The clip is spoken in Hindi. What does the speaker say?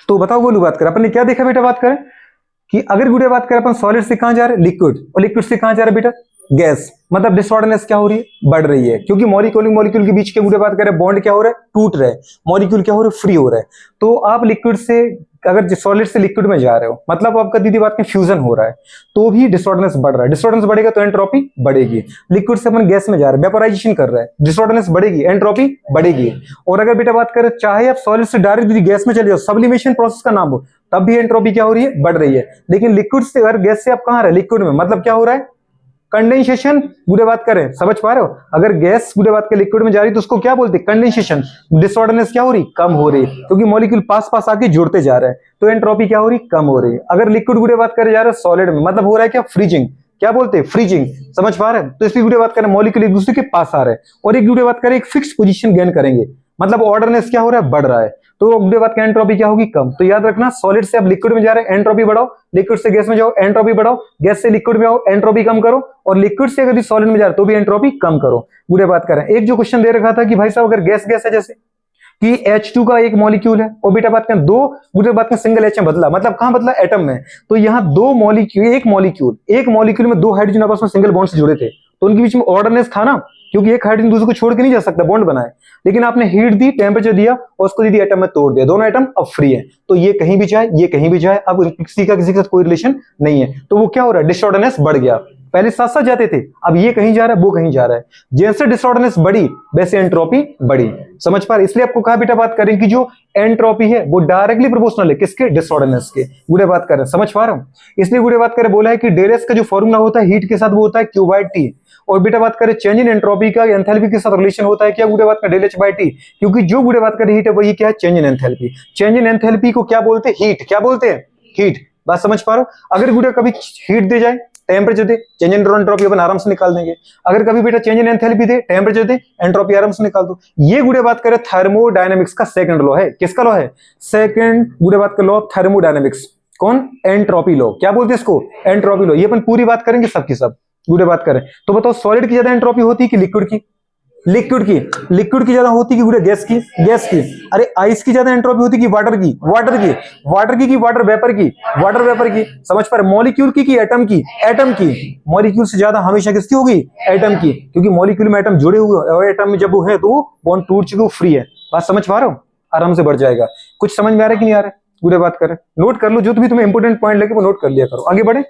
तो बताओ गोलू, बात करें अपन ने क्या देखा बेटा, बात करें कि अगर गुड़े बात करें अपन सॉलिड से कहां जा रहे हैं, लिक्विड, और लिक्विड से कहां जा रहे हैं बेटा, गैस। मतलब डिसऑर्डरनेस क्या हो रही है, बढ़ रही है, क्योंकि मॉलिक्यूल मॉलिक्यूल के बीच के गुड़े बात करें बॉन्ड क्या हो रहा है, टूट रहे हैं, मॉलिक्यूल क्या हो रहा है, फ्री हो रहा है। तो आप लिक्विड से अगर सॉलिड से लिक्विड में जा रहे हो, मतलब आपका दीदी बात में फ्यूजन हो रहा है, तो भी डिसऑर्डरनेस बढ़ रहा है। डिसऑर्डरनेस बढ़ेगा तो एंट्रोपी बढ़ेगी। लिक्विड से अपन गैस में जा रहे हैं, वेपोराइजेशन कर रहा है, डिसऑर्डरनेस बढ़ेगी, एंट्रोपी बढ़ेगी। और अगर बेटा बात करें चाहे आप सॉलिड से डायरेक्ट दीदी गैस में चले जाओ, सब्लिमेशन प्रोसेस का नाम हो, तब भी एंट्रोपी क्या हो रही है, बढ़ रही है। लेकिन लिक्विड से अगर गैस से आप कहां रहे, लिक्विड में, मतलब क्या हो रहा है, कंडेंसेशन। बुरे बात करें, समझ पा रहे हो, अगर गैस बुरे बात के लिक्विड में जा रही तो उसको क्या बोलते हैं, कंडेंसेशन। डिसऑर्डरनेस क्या हो रही, कम हो रही, क्योंकि मॉलिक्यूल पास पास आके जुड़ते जा रहे हैं, तो एंट्रोपी क्या हो रही, कम हो रही। अगर लिक्विड बुरे बात करे जा रहे हैं सॉलिड में, मतलब हो रहा है क्या, फ्रीजिंग। क्या बोलते हैं, फ्रीजिंग। समझ पा रहे हैं, तो इसकी बुरे बात करें मॉलिक्यूल एक दूसरे के पास आ रहे हैं, और एक बुरे बात करें एक फिक्स पोजीशन गेन करेंगे, मतलब ऑर्डरनेस क्या हो रहा है, बढ़ रहा है, तो बुरे बात का एंट्रोपी क्या होगी, कम। तो याद रखना, सॉलिड से अब लिक्विड में जा रहे हैं, एंट्रोपी बढ़ाओ, लिक्विड से गैस में जाओ, एंट्रोपी बढ़ाओ, गैस से लिक्विड में आओ, एंट्रोपी कम करो, और लिक्विड से अगर सॉलिड में जा रहे तो भी एंट्रोपी कम करो। बुरे बात करें, एक जो क्वेश्चन दे रखा था कि भाई साहब अगर गैस गैस है, जैसे कि H2 का एक मॉलिक्यूल है, और बेटा बात करें दो, बुरे बात करें सिंगल H में बदला, मतलब कहां बदला, एटम में। तो यहाँ दो मॉलिक्यूल, एक मॉलिक्यूल में दो हाइड्रोजन आपस में सिंगल बॉन्ड से जुड़े थे, तो उनके बीच में ऑर्डरनेस था ना, क्योंकि एक हाइड्रोजन दूसरे को छोड़ के नहीं जा सकता, बॉन्ड बनाए। लेकिन आपने हीट दी, टेम्परेचर दिया, और उसको दीदी एटम में तोड़ दिया, दोनों एटम अब फ्री है। तो ये कहीं भी जाए, ये कहीं भी जाए, अब किसी का किसी के साथ कोई रिलेशन नहीं है। तो वो क्या हो रहा है, डिसऑर्डरनेस बढ़ गया। पहले साथ साथ जाते थे, अब ये कहीं जा रहा है, वो कहीं जा रहा है। जैसे डिसऑर्डरनेस बढ़ी वैसे एंट्रोपी बढ़ी। समझ पा रहे, इसलिए आपको कहा बेटा बात करें कि जो एंट्रोपी है वो डायरेक्टली प्रोपोर्शनल है किसके, डिसऑर्डरनेस के। गुड़े बात करें, समझ पा रहा हूं, इसलिए गुड़े बात करें बोला है कि डेल एस का जो फॉर्मूला होता है हीट के साथ वो होता है क्यू बाई टी। और बेटा बात करें चेंज इन एंट्रोपी का एंथैल्पी के साथ रिलेशन होता है क्या, गुड़े बात करें डेल एच बाई टी, क्योंकि जो गुड़े बात करें हीट है वही क्या है, change in enthalpy. Change in enthalpy को क्या बोलते हैं, हीट। क्या बोलते हैं, हीट। बात समझ पा रहे हो, अगर गुड़े कभी हीट दे जाए, टेम्परेचर दे, चेंज इन एंट्रोपी अपन आराम से निकाल देंगे। अगर कभी बेटा चेंज इन एंथैल्पी दे, टेम्परेचर दे, एंट्रोपी आराम से निकाल दो। ये गुड़े बात करें थर्मोडायनेमिक्स का सेकंड लॉ है, किसका लॉ है, सेकंड गुड़े बात कर लॉ ऑफ थर्मोडायनेमिक्स। कौन, एंट्रोपी लॉ। क्या बोलते हैं इसको, एंट्रोपी लॉ। ये अपन पूरी बात करेंगे सबकी सब, गुड़े बात करें तो बताओ सॉलिड की ज्यादा एंट्रोपी होती है कि लिक्विड की, लिक्विड की ज्यादा होती कि गैस की, गैस की। अरे आइस की ज्यादा एंट्रोपी होती कि वाटर की, वाटर की वाटर वेपर की, वाटर वेपर की। समझ पर, मॉलिक्यूल की एटम की, एटम की। मॉलिक्यूल से ज्यादा हमेशा किसकी होगी, एटम की, क्योंकि मॉलिक्यूल में एटम जुड़े हुए और एटम में जब वो है तो वो बॉन्ड टूट चुके, वो फ्री है। बात समझ पा रहे हो, आराम से बढ़ जाएगा। कुछ समझ में आ रहा है कि नहीं आ रहा है, पूरे बात करें, नोट कर लो, जो भी तुम्हें इंपोर्टेंट पॉइंट लगे वो नोट कर लिया करो। आगे बढ़े।